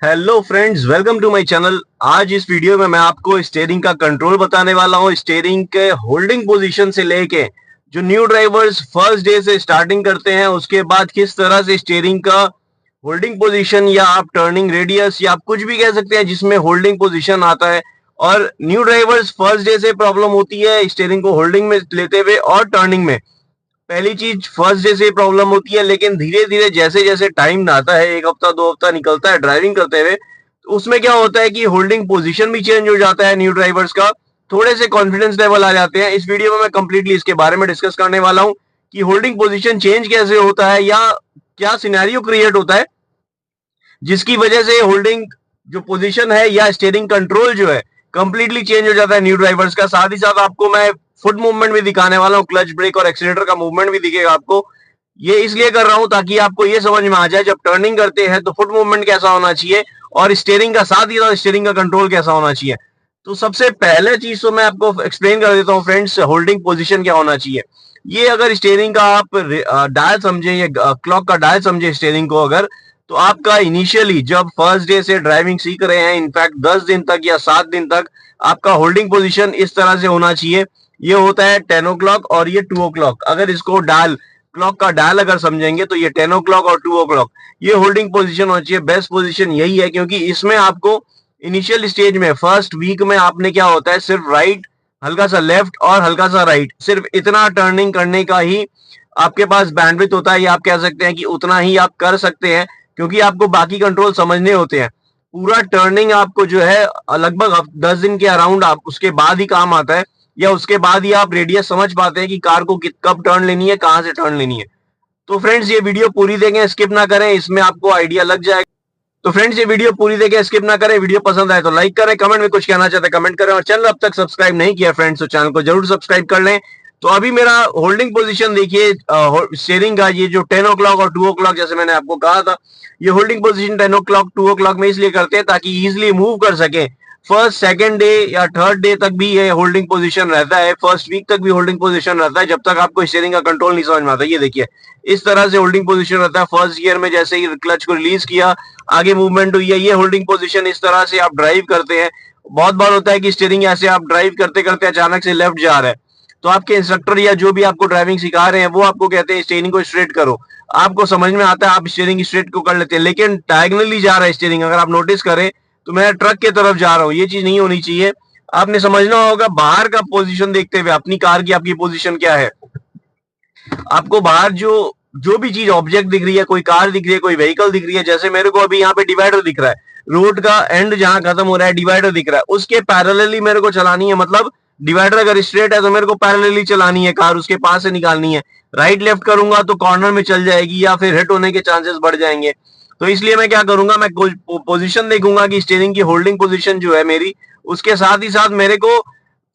Hello friends, welcome to my channel. आज इस video में मैं आपको स्टीयरिंग का कंट्रोल बताने वाला हूं। स्टीयरिंग के होल्डिंग पोजीशन से लेके जो न्यू ड्राइवर्स फर्स्ट डे से स्टार्टिंग करते हैं उसके बाद किस तरह से स्टीयरिंग का होल्डिंग पोजीशन या आप टर्निंग रेडियस या आप कुछ भी कह सकते हैं जिसमें होल्डिंग पोजीशन आता है। और न्यू ड्राइवर्स फर्स्ट डे से प्रॉब्लम होती है स्टीयरिंग को होल्डिंग में लेते हुए और टर्निंग में। पहली चीज फर्स्ट डे से प्रॉब्लम होती है, लेकिन धीरे धीरे जैसे जैसे टाइम आता है, एक हफ्ता दो हफ्ता निकलता है ड्राइविंग करते हुए, तो उसमें क्या होता है कि होल्डिंग पोजीशन भी चेंज हो जाता है न्यू ड्राइवर्स का। थोड़े से कॉन्फिडेंस लेवल आ जाते हैं। इस वीडियो में मैं कंप्लीटली इसके बारे में डिस्कस करने वाला हूं कि होल्डिंग पोजीशन चेंज कैसे होता है या क्या सिनेरियो क्रिएट होता है जिसकी वजह से होल्डिंग जो पोजीशन है या स्टीयरिंग कंट्रोल जो है कंप्लीटली चेंज हो जाता है न्यू ड्राइवर्स का। साथ ही साथ आपको मैं फुट मूवमेंट भी दिखाने वाला हूँ, क्लच ब्रेक और एक्सीलेटर का मूवमेंट भी दिखेगा आपको। ये इसलिए कर रहा हूं ताकि आपको ये समझ में आ जाए जब टर्निंग करते हैं तो फुट मूवमेंट कैसा होना चाहिए और स्टीयरिंग का साथ ही साथ स्टीयरिंग का कंट्रोल कैसा होना चाहिए। तो सबसे पहले चीज तो मैं आपको एक्सप्लेन कर देता हूँ फ्रेंड्स, होल्डिंग पोजीशन क्या होना चाहिए। ये अगर स्टीयरिंग का आप डायल समझे या क्लॉक का डायल समझे स्टीयरिंग को, अगर तो आपका इनिशियली जब फर्स्ट डे से ड्राइविंग सीख रहे हैं, इनफैक्ट 10 दिन तक या 7 दिन तक आपका होल्डिंग पोजीशन इस तरह से होना चाहिए। ये होता है 10 ओ क्लॉक और ये 2 ओ क्लॉक। अगर इसको डायल क्लॉक का डायल अगर समझेंगे तो ये 10 ओ क्लॉक और 2 ओ क्लॉक ये होल्डिंग पोजीशन होनी चाहिए। बेस्ट पोजीशन यही है क्योंकि इसमें आपको इनिशियल स्टेज में फर्स्ट वीक में आपने क्या होता है सिर्फ राइट, हल्का सा लेफ्ट और हल्का सा राइट, सिर्फ इतना टर्निंग करने का ही आपके पास बैंडविड्थ होता है, या आप कह सकते हैं कि उतना ही आप कर सकते हैं क्योंकि आपको बाकी कंट्रोल समझने होते हैं। पूरा टर्निंग आपको जो है लगभग 10 दिन के अराउंड आप उसके बाद ही काम आता है, या उसके बाद ही आप रेडियस समझ पाते हैं कि कार को कब टर्न लेनी है, कहां से टर्न लेनी है। तो फ्रेंड्स ये वीडियो पूरी देखें, स्किप ना करें, इसमें आपको आइडिया लग जाएगा। तो फ्रेंड्स ये वीडियो पूरी देखें, स्किप ना करें। वीडियो पसंद आए तो लाइक करें, कमेंट में कुछ कहना चाहते हैं कमेंट करें, और चैनल अब तक सब्सक्राइब नहीं किया फ्रेंड्स तो चैनल को जरूर सब्सक्राइब कर लें। तो अभी मेरा होल्डिंग पोजीशन देखिए, स्टीयरिंग का ये जो 10 ओ क्लॉक और 2 ओ क्लॉक जैसे मैंने आपको कहा था, ये होल्डिंग पोजीशन 10 ओ क्लॉक 2 ओ क्लॉक में इसलिए करते हैं ताकि इजिली मूव कर सके। फर्स्ट सेकंड डे या थर्ड डे तक भी ये होल्डिंग पोजीशन रहता है, फर्स्ट वीक तक भी होल्डिंग पोजीशन रहता है, जब तक आपको स्टीयरिंग का कंट्रोल नहीं समझ में आता। ये देखिए इस तरह से होल्डिंग पोजीशन रहता है। फर्स्ट गियर में जैसे ही क्लच को रिलीज किया, आगे मूवमेंट हुई है, ये होल्डिंग पोजीशन इस तरह से आप ड्राइव करते हैं। बहुत बार होता है कि स्टीयरिंग ऐसे आप ड्राइव करते करते अचानक से लेफ्ट जा रहा है, तो आपके इंस्ट्रक्टर या जो भी आपको ड्राइविंग सिखा रहे हैं वो आपको कहते हैं स्टीयरिंग को स्ट्रेट करो। आपको समझ में आता है, आप स्टीयरिंग स्ट्रेट को कर लेते हैं, लेकिन डायगनली जा रहा है स्टीयरिंग। अगर आप नोटिस करें तो मैं ट्रक की तरफ जा रहा हूँ, ये चीज नहीं होनी चाहिए। आपने समझना होगा बाहर का पोजीशन देखते हुए अपनी कार की आपकी पोजीशन क्या है। आपको बाहर जो जो भी चीज ऑब्जेक्ट दिख रही है, कोई कार दिख रही है, कोई व्हीकल दिख रही है, जैसे मेरे को अभी यहाँ पे डिवाइडर दिख रहा है, रोड का एंड जहां खत्म हो रहा है डिवाइडर दिख रहा है, उसके पैरेलली मेरे को चलानी है। मतलब डिवाइडर अगर स्ट्रेट है तो मेरे को पैरेलली चलानी है, कार उसके पास से निकालनी है। राइट लेफ्ट करूंगा तो कॉर्नर में चल जाएगी या फिर हिट होने के चांसेस बढ़ जाएंगे। तो इसलिए मैं क्या करूंगा, मैं पोजीशन देखूंगा कि स्टीयरिंग की होल्डिंग पोजीशन जो है मेरी, उसके साथ ही साथ मेरे को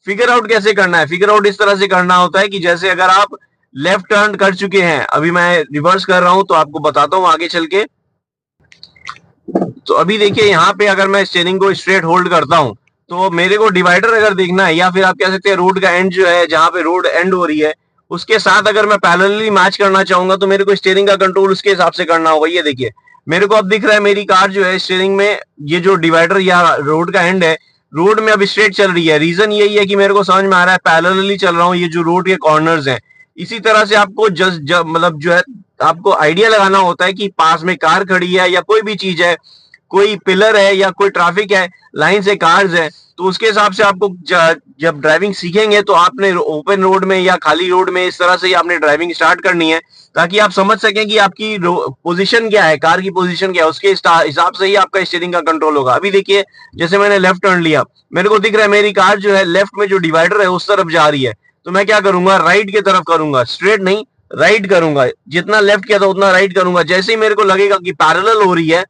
फिगर आउट कैसे करना है। फिगर आउट इस तरह से करना होता है कि जैसे अगर आप लेफ्ट टर्न कर चुके हैं, अभी मैं रिवर्स कर रहा हूं तो आपको बताता हूं आगे चल के। तो अभी देखिए यहाँ पे अगर मैं स्टीयरिंग को स्ट्रेट होल्ड करता हूं तो मेरे को डिवाइडर अगर देखना है, या फिर आप कह सकते हैं रोड का एंड जो है जहां पे रोड एंड हो रही है उसके साथ अगर मैं पैरेलली मैच करना चाहूंगा तो मेरे को स्टीयरिंग का कंट्रोल उसके हिसाब से करना होगा। ये देखिए मेरे को अब दिख रहा है मेरी कार जो है स्टीयरिंग में, ये जो डिवाइडर या रोड का एंड है, रोड में अब स्ट्रेट चल रही है। रीजन यही है कि मेरे को समझ में आ रहा है पैरेलली चल रहा हूँ, ये जो रोड के कॉर्नर्स हैं। इसी तरह से आपको जस्ट मतलब जो है आपको आइडिया लगाना होता है कि पास में कार खड़ी है या कोई भी चीज है, कोई पिलर है या कोई ट्रैफिक है, लाइन से कार्स है, तो उसके हिसाब से आपको जब ड्राइविंग सीखेंगे तो आपने ओपन रोड में या खाली रोड में इस तरह से ही आपने ड्राइविंग स्टार्ट करनी है ताकि आप समझ सकें कि आपकी पोजीशन क्या है, कार की पोजीशन क्या है, उसके हिसाब से ही आपका स्टीयरिंग का कंट्रोल होगा। अभी देखिए जैसे मैंने लेफ्ट टर्न लिया, मेरे को दिख रहा है मेरी कार जो है लेफ्ट में जो डिवाइडर है उस तरफ जा रही है, तो मैं क्या करूंगा, राइट की तरफ करूंगा, स्ट्रेट नहीं राइट करूंगा। जितना लेफ्ट किया था उतना राइट करूंगा। जैसे ही मेरे को लगेगा कि पैरेलल हो रही है,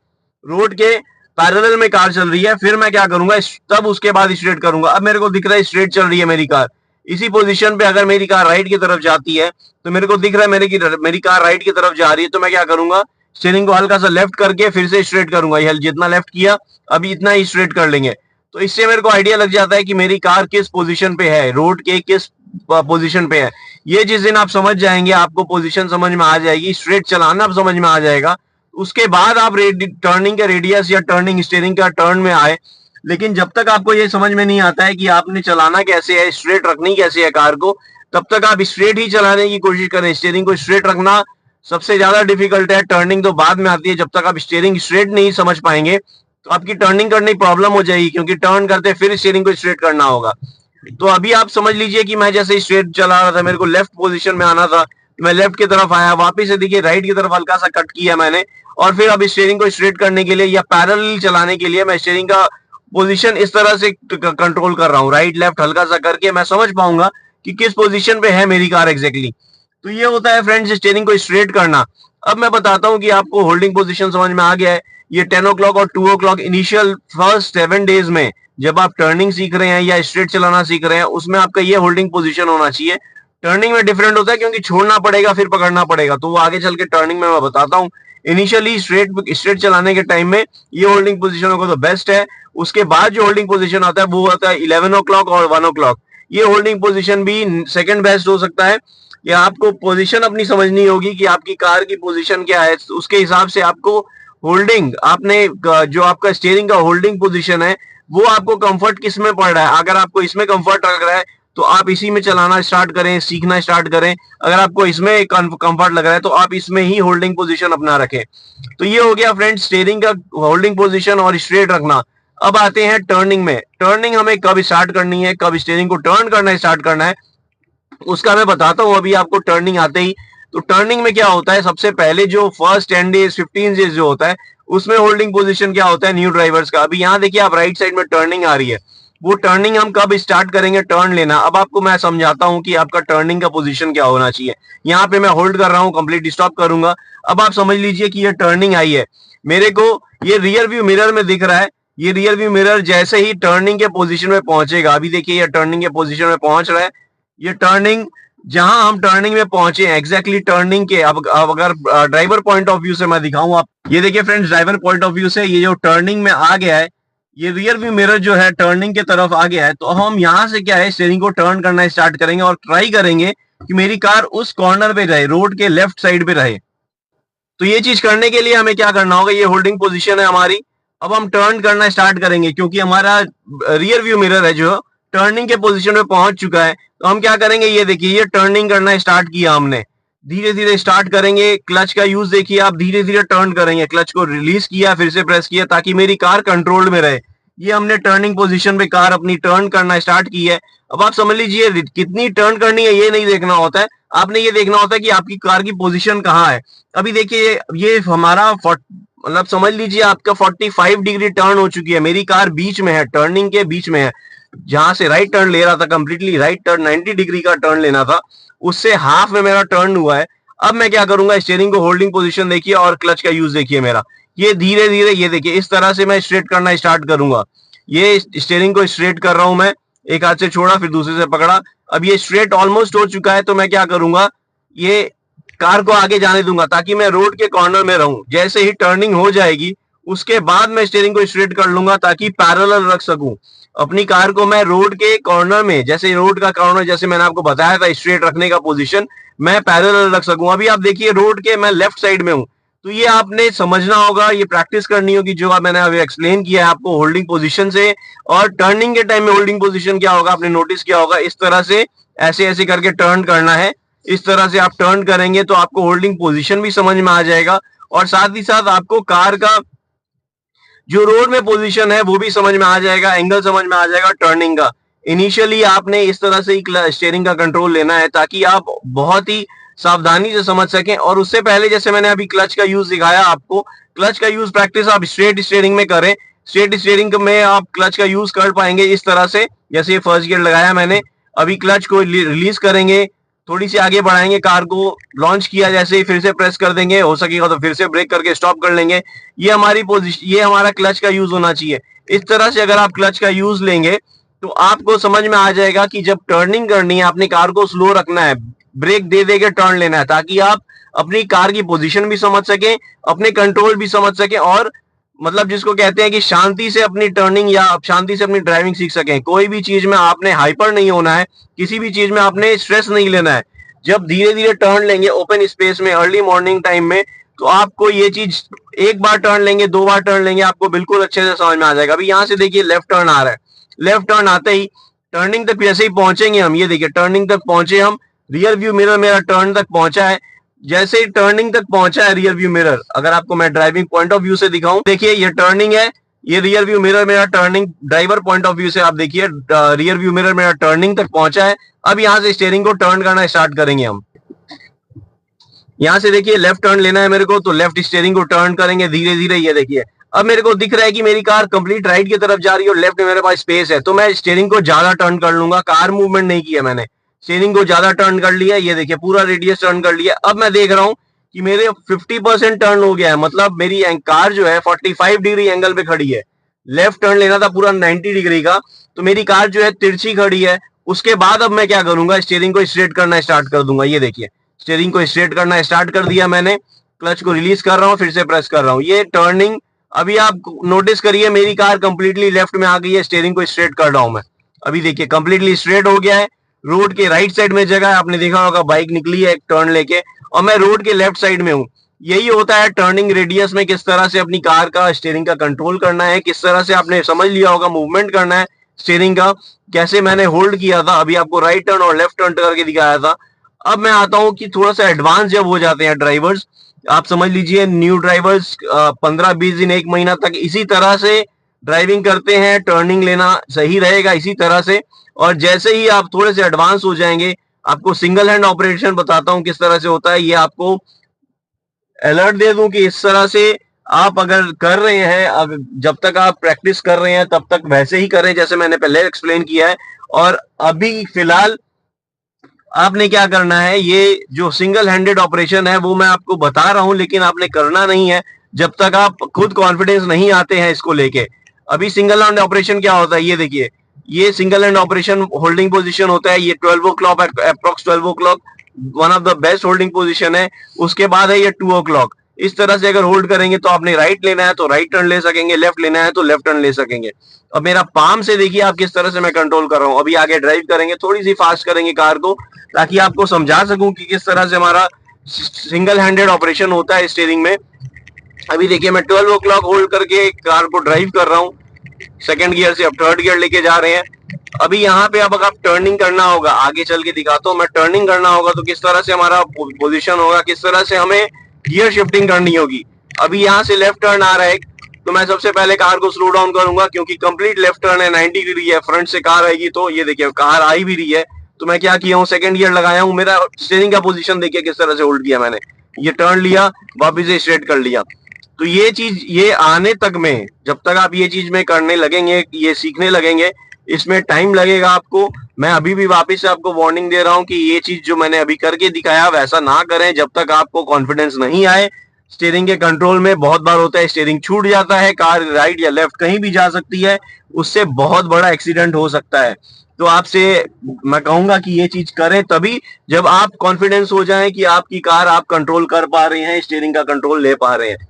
रोड के पैरेलल में कार चल रही है, फिर मैं क्या करूंगा, तब उसके बाद स्ट्रेट करूंगा। अब मेरे को दिख रहा है स्ट्रेट चल रही है मेरी कार, इसी पोजीशन पे अगर मेरी कार राइट की तरफ जाती है तो मेरे को दिख रहा है मेरी कार राइट की तरफ जा रही है, तो मैं क्या करूंगा, स्टीयरिंग को हल्का सा लेफ्ट करके फिर से स्ट्रेट करूंगा। ये जितना लेफ्ट किया अभी इतना ही स्ट्रेट कर लेंगे। तो इससे मेरे को आइडिया लग जाता है कि मेरी कार किस पोजीशन पे है, रोड के किस पोजीशन पे है। ये जिस दिन आप समझ जाएंगे, आपको पोजीशन समझ में आ जाएगी, स्ट्रेट चलाना समझ में आ जाएगा, उसके बाद आप टर्निंग का रेडियस या टर्निंग स्टीयरिंग का टर्न में आए। लेकिन जब तक आपको ये समझ में नहीं आता है कि आपने चलाना कैसे है, स्ट्रेट रखनी कैसे है कार को, तब तक आप स्ट्रेट ही चलाने की कोशिश करें। स्टीयरिंग को स्ट्रेट रखना सबसे ज्यादा डिफिकल्ट है, टर्निंग तो बाद में आती है। जब तक आप स्टीयरिंग स्ट्रेट नहीं समझ पाएंगे तो आपकी टर्निंग करने की प्रॉब्लम हो जाएगी, क्योंकि टर्न करते फिर स्टीयरिंग को स्ट्रेट करना होगा। तो अभी आप समझ लीजिए कि मैं जैसे स्ट्रेट चला रहा था, मेरे को लेफ्ट पोजीशन में आना था, मैं लेफ्ट की तरफ आया, वापस से देखिए राइट की तरफ हल्का सा कट किया मैंने, और फिर अब स्टीयरिंग को स्ट्रेट करने के लिए या पैरेलल चलाने के लिए मैं स्टीयरिंग का पोजीशन इस तरह से कंट्रोल कर रहा हूँ, राइट लेफ्ट हल्का सा करके मैं समझ पाऊंगा कि किस पोजीशन पे है मेरी कार एग्जैक्टली। तो ये होता है फ्रेंड्स स्टीयरिंग को स्ट्रेट करना। अब मैं बताता हूँ कि आपको होल्डिंग पोजीशन समझ में आ गया है। ये 10 o'clock और 2 o'clock इनिशियल फर्स्ट 7 डेज में जब आप टर्निंग सीख रहे हैं या स्ट्रेट चलाना सीख रहे हैं, उसमें आपका ये होल्डिंग पोजीशन होना चाहिए। टर्निंग में डिफरेंट होता है क्योंकि छोड़ना पड़ेगा फिर पकड़ना पड़ेगा, तो वो आगे चल के टर्निंग में मैं बताता हूँ। इनिशियली स्ट्रेट चलाने के टाइम में ये होल्डिंग पोजीशन होगा तो बेस्ट है। उसके बाद जो होल्डिंग पोजीशन आता है वो होता है 11 o'clock और 1 o'clock। ये होल्डिंग पोजीशन भी सेकंड बेस्ट हो सकता है। या आपको पोजीशन अपनी समझनी होगी कि आपकी कार की पोजीशन क्या है, उसके हिसाब से आपको होल्डिंग, आपने जो आपका स्टीयरिंग का होल्डिंग पोजीशन है वो आपको कंफर्ट किस में पड़ रहा है। अगर आपको इसमें कंफर्ट लग रहा है तो आप इसी में चलाना स्टार्ट करें, सीखना स्टार्ट करें। अगर आपको इसमें कंफर्ट लग रहा है तो आप इसमें ही होल्डिंग पोजीशन अपना रखें। तो ये हो गया फ्रेंड्स स्टीयरिंग का होल्डिंग पोजीशन और स्ट्रेट रखना। अब आते हैं टर्निंग में। टर्निंग हमें कब स्टार्ट करनी है, कब स्टीयरिंग को टर्न करना स्टार्ट करना है, उसका मैं बताता हूँ अभी आपको टर्निंग आते ही। तो टर्निंग में क्या होता है, सबसे पहले जो फर्स्ट 10 डेज 15 डेज जो होता है उसमें होल्डिंग पोजीशन क्या होता है न्यू ड्राइवर्स का। अभी यहाँ देखिए आप राइट साइड में टर्निंग आ रही है, वो टर्निंग हम कब स्टार्ट करेंगे टर्न लेना। अब आपको मैं समझाता हूँ कि आपका टर्निंग का पोजीशन क्या होना चाहिए। यहाँ पे मैं होल्ड कर रहा हूँ, कंप्लीट स्टॉप करूंगा। अब आप समझ लीजिए कि ये टर्निंग आई है, मेरे को ये रियर व्यू मिरर में दिख रहा है। ये रियर व्यू मिरर जैसे ही टर्निंग के पोजीशन में पहुंचेगा, अभी देखिए ये टर्निंग के पोजीशन में पहुंच रहा है। ये टर्निंग जहां हम टर्निंग में पहुंचे हैं एग्जैक्टली टर्निंग के, अब अगर ड्राइवर पॉइंट ऑफ व्यू से मैं दिखाऊं आप, ये देखिए friends driver point of view से ये जो टर्निंग में आ गया है, ये रियर व्यू मिरर जो है टर्निंग के तरफ आ गया है। तो हम यहां से क्या है स्टीयरिंग को टर्न करना स्टार्ट करेंगे और ट्राई करेंगे कि मेरी कार उस कॉर्नर पे रहे, रोड के लेफ्ट साइड पे रहे। तो ये चीज करने के लिए हमें क्या करना होगा, ये होल्डिंग पोजीशन है हमारी। अब हम टर्न करना स्टार्ट करेंगे क्योंकि हमारा रियर व्यू मिरर है जो टर्निंग के पोजीशन में पहुंच चुका है। तो हम क्या करेंगे, ये देखिए ये टर्निंग करना स्टार्ट किया हमने, धीरे धीरे स्टार्ट करेंगे। क्लच का यूज देखिए आप, धीरे धीरे टर्न करेंगे, क्लच को रिलीज किया फिर से प्रेस किया ताकि मेरी कार कंट्रोल में रहे। ये हमने टर्निंग पोजीशन पे कार अपनी टर्न करना स्टार्ट की है। अब आप समझ लीजिए कितनी टर्न करनी है ये नहीं देखना होता है, आपने ये देखना होता है कि आपकी कार की पोजीशन कहाँ है। अभी देखिए ये हमारा मतलब समझ लीजिए आपका 45 डिग्री टर्न हो चुकी है, मेरी कार बीच में है, टर्निंग के बीच में है। जहां से राइट टर्न ले रहा था, कंप्लीटली राइट टर्न 90 डिग्री का टर्न लेना था, उससे हाफ में मेरा टर्न हुआ है। अब मैं क्या करूंगा, स्टीयरिंग को होल्डिंग पोजीशन देखिए और क्लच का यूज देखिए मेरा, ये धीरे धीरे ये देखिए इस तरह से मैं स्ट्रेट करना स्टार्ट करूंगा। ये स्टीयरिंग को स्ट्रेट कर रहा हूं मैं, एक हाथ से छोड़ा फिर दूसरे से पकड़ा। अब ये स्ट्रेट ऑलमोस्ट हो चुका है, तो मैं क्या करूंगा, ये कार को आगे जाने दूंगा ताकि मैं रोड के कॉर्नर में रहूं। जैसे ही टर्निंग हो जाएगी उसके बाद मैं स्टीयरिंग को स्ट्रेट कर लूंगा ताकि पैरेलल रख सकूं अपनी कार को। मैं रोड के कॉर्नर में, जैसे रोड का कॉर्नर जैसे मैंने आपको बताया था स्ट्रेट रखने का पोजीशन, मैं पैरेलल रख सकूं। अभी आप देखिए रोड के मैं लेफ्ट साइड में हूं, तो ये आपने समझना होगा, ये प्रैक्टिस करनी होगी जो आप मैंने अभी एक्सप्लेन किया है आपको होल्डिंग पोजीशन से। और टर्निंग के टाइम में होल्डिंग पोजीशन क्या होगा आपने नोटिस किया होगा, इस तरह से ऐसे ऐसे करके टर्न करना है। इस तरह से आप टर्न करेंगे तो आपको होल्डिंग पोजीशन भी समझ में आ जाएगा और साथ ही साथ आपको कार का जो रोड में पोजीशन है वो भी समझ में आ जाएगा, एंगल समझ में आ जाएगा टर्निंग का। इनिशियली आपने इस तरह से ही स्टीयरिंग का कंट्रोल लेना है ताकि आप बहुत ही सावधानी से समझ सकें। और उससे पहले जैसे मैंने अभी क्लच का यूज दिखाया आपको, क्लच का यूज प्रैक्टिस आप स्ट्रेट स्टीयरिंग में करें। स्ट्रेट स्टीयरिंग में आप क्लच का यूज कर पाएंगे इस तरह से, जैसे ये फर्स्ट गियर लगाया मैंने, अभी क्लच को रिलीज करेंगे, थोड़ी सी आगे बढ़ाएंगे, कार को लॉन्च किया जैसे ही फिर से प्रेस कर देंगे, हो सकेगा तो फिर से ब्रेक करके स्टॉप कर लेंगे। ये हमारी पोजीशन, ये हमारा क्लच का यूज होना चाहिए। इस तरह से अगर आप क्लच का यूज लेंगे तो आपको समझ में आ जाएगा कि जब टर्निंग करनी है अपनी कार को स्लो रखना है, ब्रेक दे दे के टर्न लेना है ताकि आप अपनी कार की पोजीशन भी समझ सकें, अपने कंट्रोल भी समझ सकें और मतलब जिसको कहते हैं कि शांति से अपनी टर्निंग या शांति से अपनी ड्राइविंग सीख सकें। कोई भी चीज में आपने हाइपर नहीं होना है, किसी भी चीज में आपने स्ट्रेस नहीं लेना है। जब धीरे धीरे टर्न लेंगे ओपन स्पेस में अर्ली मॉर्निंग टाइम में, तो आपको ये चीज एक बार टर्न लेंगे, 2 बार टर्न लेंगे, आपको बिल्कुल अच्छे से समझ में आ जाएगा। अभी यहाँ से देखिए लेफ्ट टर्न आ रहा है, लेफ्ट टर्न आते ही टर्निंग तक जैसे ही पहुंचेंगे हम, ये देखिए टर्निंग तक पहुंचे हम, रियर व्यू मिरर मेरा टर्न तक पहुंचा है। जैसे ही टर्निंग तक पहुंचा है रियर व्यू मिरर, अगर आपको मैं ड्राइविंग पॉइंट ऑफ व्यू से दिखाऊं, देखिए ये टर्निंग है, ये रियर व्यू मिरर मेरा turning, driver point of view से आप देखिए रियर व्यू मिरर मेरा टर्निंग तक पहुंचा है। अब यहाँ से स्टीयरिंग को टर्न करना स्टार्ट करेंगे हम। यहाँ से देखिए लेफ्ट टर्न लेना है मेरे को, तो लेफ्ट स्टीयरिंग को टर्न करेंगे धीरे धीरे। ये देखिए अब मेरे को दिख रहा है कि मेरी कार कंप्लीट राइट की तरफ जा रही है और लेफ्ट में मेरे पास स्पेस है, तो मैं स्टीयरिंग को ज्यादा टर्न कर लूंगा। कार मूवमेंट नहीं किया मैंने, स्टीयरिंग को ज्यादा टर्न कर लिया। ये देखिए पूरा रेडियस टर्न कर लिया। अब मैं देख रहा हूँ कि मेरे 50% टर्न हो गया है, मतलब मेरी कार जो है 45 डिग्री एंगल पे खड़ी है। लेफ्ट टर्न लेना था पूरा 90 डिग्री का, तो मेरी कार जो है तिरछी खड़ी है। उसके बाद अब मैं क्या करूंगा, स्टीयरिंग को स्ट्रेट करना स्टार्ट कर दूंगा। ये देखिए स्टीयरिंग को स्ट्रेट करना स्टार्ट कर दिया मैंने, क्लच को रिलीज कर रहा हूँ, फिर से प्रेस कर रहा हूँ। ये टर्निंग अभी आप नोटिस करिए, मेरी कार कंप्लीटली लेफ्ट में आ गई है, स्टीयरिंग को स्ट्रेट कर रहा हूं मैं। अभी देखिए कंप्लीटली स्ट्रेट हो गया है। रोड के राइट साइड में जगह है, आपने देखा होगा बाइक निकली है एक टर्न लेके, और मैं रोड के लेफ्ट साइड में हूँ। यही होता है टर्निंग रेडियस में, किस तरह से अपनी कार का स्टीयरिंग का कंट्रोल करना है, किस तरह से आपने समझ लिया होगा मूवमेंट करना है स्टीयरिंग का, कैसे मैंने होल्ड किया था। अभी आपको राइट टर्न और लेफ्ट टर्न करके दिखाया था। अब मैं आता हूँ कि थोड़ा सा एडवांस जब हो जाते हैं ड्राइवर्स, आप समझ लीजिए न्यू ड्राइवर्स 15-20 दिन 1 महीना तक इसी तरह से ड्राइविंग करते हैं, टर्निंग लेना सही रहेगा इसी तरह से। और जैसे ही आप थोड़े से एडवांस हो जाएंगे, आपको सिंगल हैंड ऑपरेशन बताता हूं किस तरह से होता है। ये आपको अलर्ट दे दूं कि इस तरह से आप अगर कर रहे हैं, जब तक आप प्रैक्टिस कर रहे हैं तब तक वैसे ही करें जैसे मैंने पहले एक्सप्लेन किया है। और अभी फिलहाल आपने क्या करना है, ये जो सिंगल हैंडेड ऑपरेशन है वो मैं आपको बता रहा हूं, लेकिन आपने करना नहीं है जब तक आप खुद कॉन्फिडेंस नहीं आते हैं इसको लेके। अभी सिंगल हैंड ऑपरेशन क्या होता है, ये देखिए ये single hand operation holding position होता है। ये 12 o'clock, approx 12 o'clock one of the best holding position है। उसके बाद है ये 2 ओ क्लॉक। इस तरह से अगर होल्ड करेंगे तो आपने राइट लेना है तो राइट टर्न ले सकेंगे, लेफ्ट लेना है तो लेफ्ट टर्न ले सकेंगे। अब मेरा पाम से देखिए आप किस तरह से मैं कंट्रोल कर रहा हूँ। अभी आगे ड्राइव करेंगे, थोड़ी सी फास्ट करेंगे कार को, ताकि आपको समझा सकूं कि किस तरह से हमारा सिंगल हैंडेड ऑपरेशन होता है स्टीयरिंग में। अभी देखिए मैं 12 ओ क्लॉक होल्ड करके कार को ड्राइव कर रहा हूँ, सेकंड गियर से अब थर्ड गियर लेके जा रहे हैं। अभी यहाँ पे अब अगर आप टर्निंग करना होगा, आगे चल के दिखाता हूँ मैं, टर्निंग करना होगा तो किस तरह से हमारा पोजीशन होगा, किस तरह से हमें गियर शिफ्टिंग करनी होगी। अभी यहाँ से लेफ्ट टर्न आ रहा है, तो मैं सबसे पहले कार को स्लो डाउन करूंगा, क्योंकि कंप्लीट लेफ्ट टर्न है, 90 डिग्री है, फ्रंट से कार आएगी। तो ये देखिए कार आई भी रही है, तो मैं क्या किया हूँ, सेकंड गियर लगाया हूँ। मेरा स्टीयरिंग का पोजीशन देखिए किस तरह से होल्ड किया मैंने, ये टर्न लिया, वापिस से स्ट्रेट कर लिया। तो ये चीज, ये आने तक में, जब तक आप ये चीज में करने लगेंगे, ये सीखने लगेंगे, इसमें टाइम लगेगा आपको। मैं अभी भी वापस से आपको वार्निंग दे रहा हूँ कि ये चीज जो मैंने अभी करके दिखाया वैसा ना करें जब तक आपको कॉन्फिडेंस नहीं आए स्टीयरिंग के कंट्रोल में। बहुत बार होता है स्टीयरिंग छूट जाता है, कार राइट या लेफ्ट कहीं भी जा सकती है, उससे बहुत बड़ा एक्सीडेंट हो सकता है। तो आपसे मैं कहूंगा कि ये चीज करें तभी जब आप कॉन्फिडेंस हो जाएं कि आपकी कार आप कंट्रोल कर पा रहे हैं, स्टीयरिंग का कंट्रोल ले पा रहे हैं।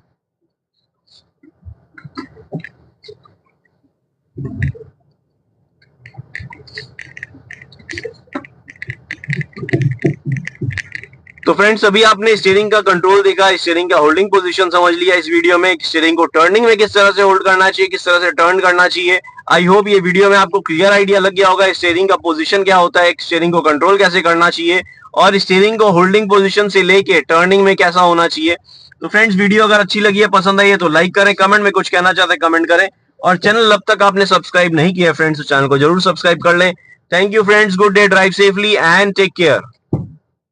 तो फ्रेंड्स अभी आपने स्टीयरिंग का कंट्रोल देखा, स्टीयरिंग का होल्डिंग पोजीशन समझ लिया इस वीडियो में, स्टीयरिंग को टर्निंग में किस तरह से होल्ड करना चाहिए, किस तरह से टर्न करना चाहिए। आई होप ये वीडियो में आपको क्लियर आइडिया लग गया होगा स्टीयरिंग का पोजीशन क्या होता है, स्टीयरिंग को कंट्रोल कैसे करना चाहिए, और स्टीयरिंग को होल्डिंग पोजीशन से लेके टर्निंग में कैसा होना चाहिए। तो फ्रेंड्स वीडियो अगर अच्छी लगी है, पसंद आई है तो लाइक करें, कमेंट में कुछ कहना चाहते हैं कमेंट करें, और चैनल अब तक आपने सब्सक्राइब नहीं किया फ्रेंड्स तो चैनल को जरूर सब्सक्राइब कर लें। Thank you friends, good day, drive safely and take care.